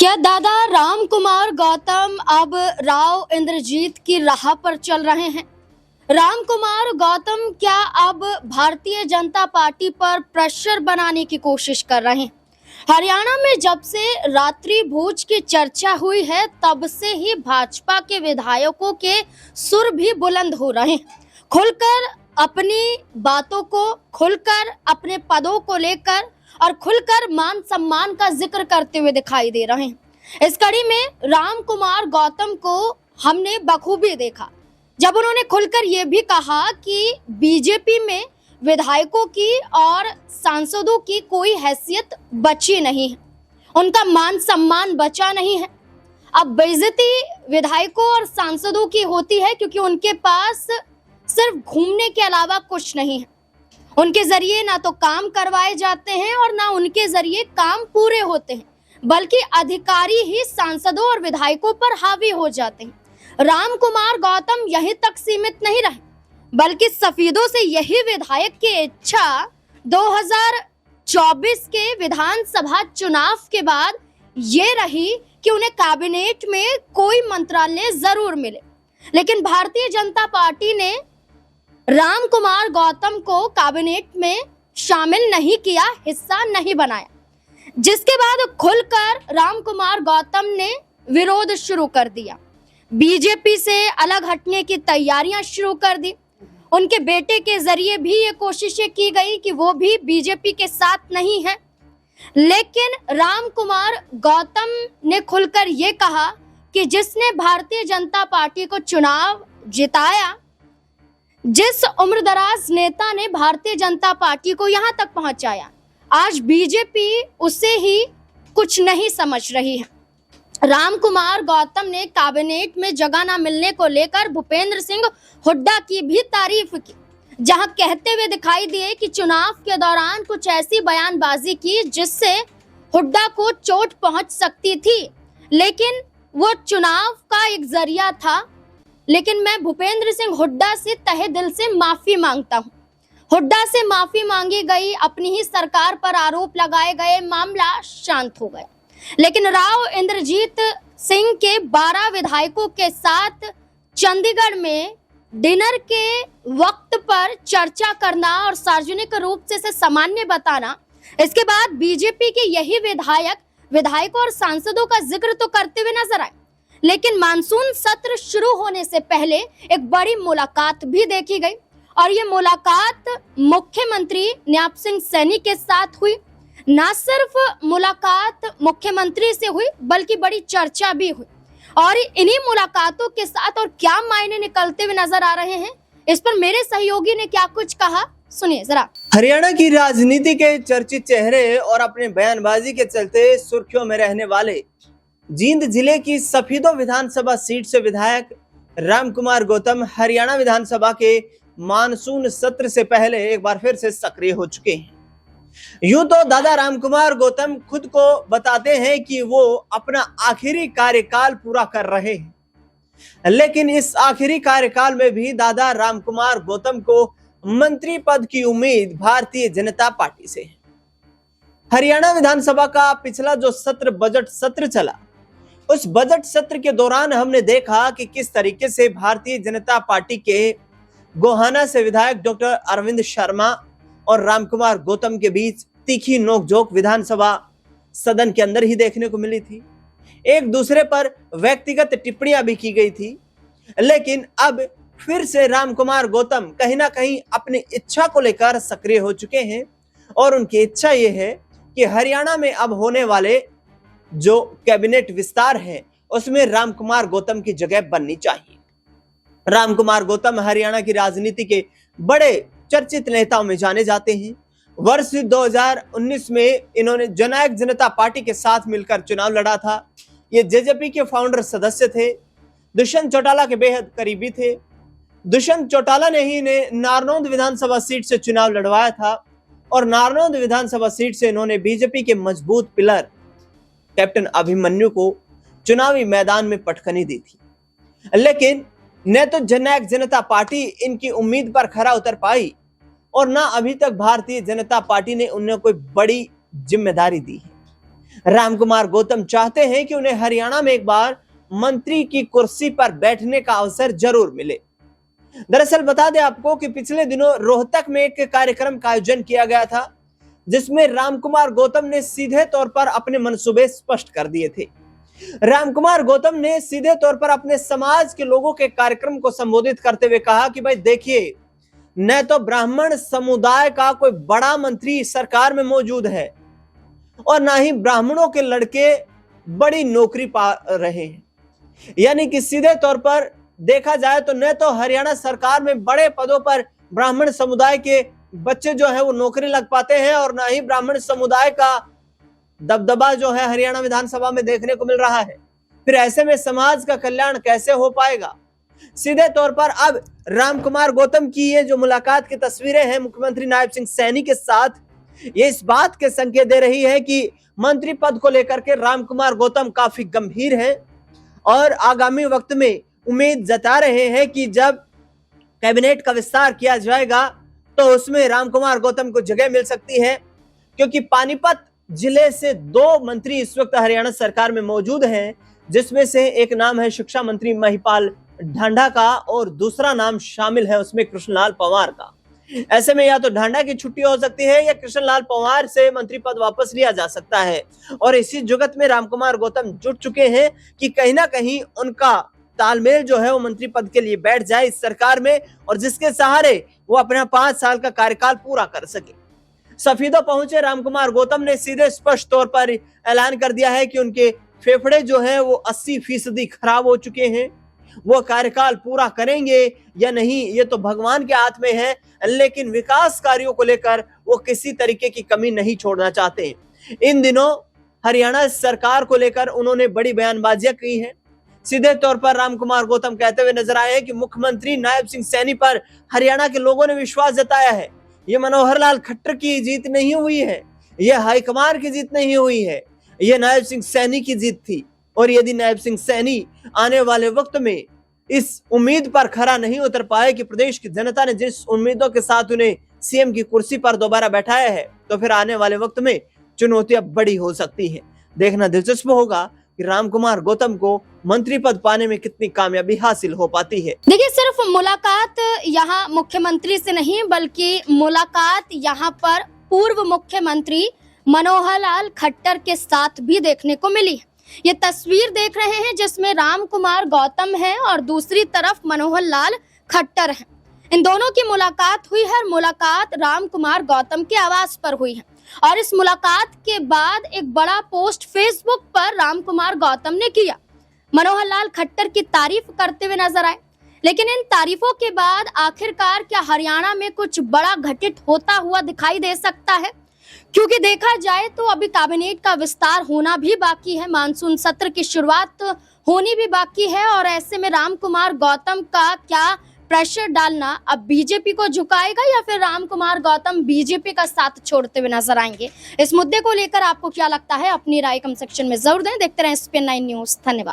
क्या दादा राम कुमार गौतम अब राव इंद्रजीत की राह पर चल रहे हैं? राम कुमार गौतम क्या अब भारतीय जनता पार्टी पर प्रेशर बनाने की कोशिश कर रहे हैं? हरियाणा में जब से रात्रि भोज की चर्चा हुई है तब से ही भाजपा के विधायकों के सुर भी बुलंद हो रहे हैं। खुलकर अपनी बातों को, खुलकर अपने पदों को लेकर और खुलकर मान सम्मान का जिक्र करते हुए दिखाई दे रहे हैं। इस कड़ी में राम कुमार गौतम को हमने बखूबी देखा जब उन्होंने खुलकर ये भी कहा कि बीजेपी में विधायकों की और सांसदों की कोई हैसियत बची नहीं है, उनका मान सम्मान बचा नहीं है। अब बेइज्जती विधायकों और सांसदों की होती है क्योंकि उनके पास सिर्फ घूमने के अलावा कुछ नहीं है। उनके जरिए ना तो काम करवाए जाते हैं और ना उनके जरिए काम पूरे होते हैं, बल्कि अधिकारी ही सांसदों और विधायकों पर हावी हो जाते हैं। राम कुमार गौतम यहीं तक सीमित नहीं रहे, बल्कि सफेदों से यही विधायक की इच्छा 2024 के विधानसभा चुनाव के बाद ये रही कि उन्हें कैबिनेट में कोई मंत्रालय जरूर मिले, लेकिन भारतीय जनता पार्टी ने राम कुमार गौतम को कैबिनेट में शामिल नहीं किया, हिस्सा नहीं बनाया, जिसके बाद खुलकर राम कुमार गौतम ने विरोध शुरू कर दिया। बीजेपी से अलग हटने की तैयारियां शुरू कर दी। उनके बेटे के जरिए भी ये कोशिशें की गई कि वो भी बीजेपी के साथ नहीं है, लेकिन राम कुमार गौतम ने खुलकर ये कहा कि जिसने भारतीय जनता पार्टी को चुनाव जिताया, जिस उम्रदराज नेता ने भारतीय जनता पार्टी को यहां तक पहुंचाया, आज बीजेपी उसे ही कुछ नहीं समझ रही है। राम कुमार गौतम ने कैबिनेट में जगह न मिलने को लेकर भूपेंद्र सिंह हुड्डा की भी तारीफ की, जहां कहते हुए दिखाई दिए कि चुनाव के दौरान कुछ ऐसी बयानबाजी की जिससे हुड्डा को चोट पहुंच सकती थी, लेकिन वो चुनाव का एक जरिया था। लेकिन मैं भूपेंद्र सिंह हुड्डा से तहे दिल से माफी मांगता हूं। हुड्डा से माफी मांगी गई, अपनी ही सरकार पर आरोप लगाए गए, मामला शांत हो गया। लेकिन राव इंद्रजीत सिंह के 12 विधायकों के साथ चंडीगढ़ में डिनर के वक्त पर चर्चा करना और सार्वजनिक रूप से इसे सामान्य बताना, इसके बाद बीजेपी के यही विधायकों और सांसदों का जिक्र तो करते हुए नजर आए, लेकिन मानसून सत्र शुरू होने से पहले एक बड़ी मुलाकात भी देखी गई और ये मुलाकात मुख्यमंत्री न्याप सिंह सैनी के साथ हुई। ना सिर्फ मुलाकात मुख्यमंत्री से हुई बल्कि बड़ी चर्चा भी हुई, और इन्हीं मुलाकातों के साथ और क्या मायने निकलते हुए नजर आ रहे हैं, इस पर मेरे सहयोगी ने क्या कुछ कहा, सुनिए जरा। हरियाणा की राजनीति के चर्चित चेहरे और अपने बयानबाजी के चलते सुर्खियों में रहने वाले जींद जिले की सफीदों विधानसभा सीट से विधायक राम कुमार गौतम हरियाणा विधानसभा के मानसून सत्र से पहले एक बार फिर से सक्रिय हो चुके हैं। यूं तो दादा राम कुमार गौतम खुद को बताते हैं कि वो अपना आखिरी कार्यकाल पूरा कर रहे हैं, लेकिन इस आखिरी कार्यकाल में भी दादा राम कुमार गौतम को मंत्री पद की उम्मीद भारतीय जनता पार्टी से है। हरियाणा विधानसभा का पिछला जो सत्र बजट सत्र चला, उस बजट सत्र के दौरान हमने देखा कि किस तरीके से भारतीय जनता पार्टी के गोहाना से विधायक डॉक्टर अरविंद शर्मा और राम कुमार गौतम के बीच तीखी नोकझोंक विधानसभा सदन के अंदर ही देखने को मिली थी। एक दूसरे पर व्यक्तिगत टिप्पणियां भी की गई थी, लेकिन अब फिर से राम कुमार गौतम कहीं ना कहीं अपनी इच्छा को लेकर सक्रिय हो चुके हैं और उनकी इच्छा ये है कि हरियाणा में अब होने वाले जो कैबिनेट विस्तार है उसमें राम कुमार गौतम की जगह बननी चाहिए। राम कुमार गौतम हरियाणा की राजनीति के बड़े चर्चित नेताओं में जाने जाते हैं। वर्ष 2019 में इन्होंने जननायक जनता पार्टी के साथ मिलकर चुनाव लड़ा था। ये जेजेपी के फाउंडर सदस्य थे, दुष्यंत चौटाला के बेहद करीबी थे। दुष्यंत चौटाला ने ही नारनौंद विधानसभा सीट से चुनाव लड़वाया था और नारनौंद विधानसभा सीट से इन्होंने बीजेपी के मजबूत पिलर कैप्टन अभिमन्यु को चुनावी मैदान में पटखनी दी थी, लेकिन न तो जननायक जनता पार्टी इनकी उम्मीद पर खरा उतर पाई और ना अभी तक भारतीय जनता पार्टी ने उन्हें कोई बड़ी जिम्मेदारी दी है। रामकुमार गौतम चाहते हैं कि उन्हें हरियाणा में एक बार मंत्री की कुर्सी पर बैठने का अवसर जरूर मिले। दरअसल बता दें आपको कि पिछले दिनों रोहतक में एक कार्यक्रम का आयोजन किया गया था, जिसमें रामकुमार गौतम ने सीधे तौर पर अपने मंसूबे स्पष्ट कर दिए थे। रामकुमार गौतम ने सीधे तौर पर अपने समाज के लोगों के कार्यक्रम को संबोधित करते हुए कहा कि भाई देखिए, न तो ब्राह्मण समुदाय का कोई बड़ा मंत्री सरकार में मौजूद है और ना ही ब्राह्मणों के लड़के बड़ी नौकरी पा रहे हैं। यानी कि सीधे तौर पर देखा जाए तो न तो हरियाणा सरकार में बड़े पदों पर ब्राह्मण समुदाय के बच्चे जो है वो नौकरी लग पाते हैं और ना ही ब्राह्मण समुदाय का दबदबा जो है हरियाणा विधानसभा में देखने को मिल रहा है। फिर ऐसे में समाज का कल्याण कैसे हो पाएगा? सीधे तौर पर अब रामकुमार गौतम की ये जो मुलाकात की तस्वीरें हैं मुख्यमंत्री नायब सिंह सैनी के साथ, ये इस बात के संकेत दे रही है कि मंत्री पद को लेकर के रामकुमार गौतम काफी गंभीर हैं और आगामी वक्त में उम्मीद जता रहे हैं कि जब कैबिनेट का विस्तार किया जाएगा तो उसमें रामकुमार गौतम को जगह मिल सकती है, क्योंकि पानीपत जिले से 2 मंत्री इस वक्त हरियाणा सरकार में मौजूद हैं, जिसमें से एक नाम है शिक्षा मंत्री महिपाल ढांडा का और दूसरा नाम शामिल है उसमें कृष्णलाल पंवार का। ऐसे में या तो ढांडा की छुट्टी हो सकती है या कृष्णलाल पंवार से मंत्री पद वापस लिया जा सकता है। और इसी जुगत में रामकुमार गौतम जुट चुके हैं कि कहीं ना कहीं उनका तालमेल जो है वो मंत्री पद के लिए बैठ जाए इस सरकार में, और जिसके सहारे वो अपना 5 साल का कार्यकाल पूरा कर सके। सफीदों पहुंचे रामकुमार गौतम ने सीधे स्पष्ट तौर पर ऐलान कर दिया है कि उनके फेफड़े जो है वो 80% खराब हो चुके हैं। वो कार्यकाल पूरा करेंगे या नहीं ये तो भगवान के हाथ में है, लेकिन विकास कार्यों को लेकर वो किसी तरीके की कमी नहीं छोड़ना चाहते। इन दिनों हरियाणा सरकार को लेकर उन्होंने बड़ी बयानबाजियां की हैं। सीधे तौर पर रामकुमार गौतम कहते हुए नजर आए हैं कि मुख्यमंत्री नायब सिंह सैनी पर हरियाणा के लोगों ने विश्वास जताया है। ये मनोहर लाल खट्टर की जीत नहीं हुई है, ये हाईकमान की जीत नहीं हुई है, ये नायब सिंह सैनी की जीत थी। और यदि नायब सिंह सैनी आने वाले वक्त में इस उम्मीद पर खरा नहीं उतर पाए कि प्रदेश की जनता ने जिस उम्मीदों के साथ उन्हें सीएम की कुर्सी पर दोबारा बैठाया है, तो फिर आने वाले वक्त में चुनौतियां बड़ी हो सकती हैं। देखना दिलचस्प होगा कि रामकुमार गौतम को मंत्री पद पाने में कितनी कामयाबी हासिल हो पाती है। देखिए, सिर्फ मुलाकात यहाँ मुख्यमंत्री से नहीं बल्कि मुलाकात यहाँ पर पूर्व मुख्यमंत्री मनोहर लाल खट्टर के साथ भी देखने को मिली। ये तस्वीर देख रहे हैं जिसमें रामकुमार गौतम है और दूसरी तरफ मनोहर लाल खट्टर है। इन दोनों की मुलाकात हुई है। मुलाकात रामकुमार गौतम के आवास पर हुई है और इस मुलाकात के बाद एक बड़ा पोस्ट फेसबुक पर रामकुमार गौतम ने किया। मनोहर लाल खट्टर की तारीफ करते हुए नजर आए, लेकिन इन तारीफों के बाद आखिरकार क्या हरियाणा में कुछ बड़ा घटित होता हुआ दिखाई दे सकता है? क्योंकि देखा जाए तो अभी कैबिनेट का विस्तार होना भी बाकी है, मानसून सत्र की शुरुआत होनी भी बाकी है और ऐसे में रामकुमार गौतम का क्या प्रेशर डालना अब बीजेपी को झुकाएगा या फिर रामकुमार गौतम बीजेपी का साथ छोड़ते हुए नजर आएंगे? इस मुद्दे को लेकर आपको क्या लगता है? अपनी राय कमेंट सेक्शन में जरूर दें। देखते रहें SPN9 न्यूज। धन्यवाद।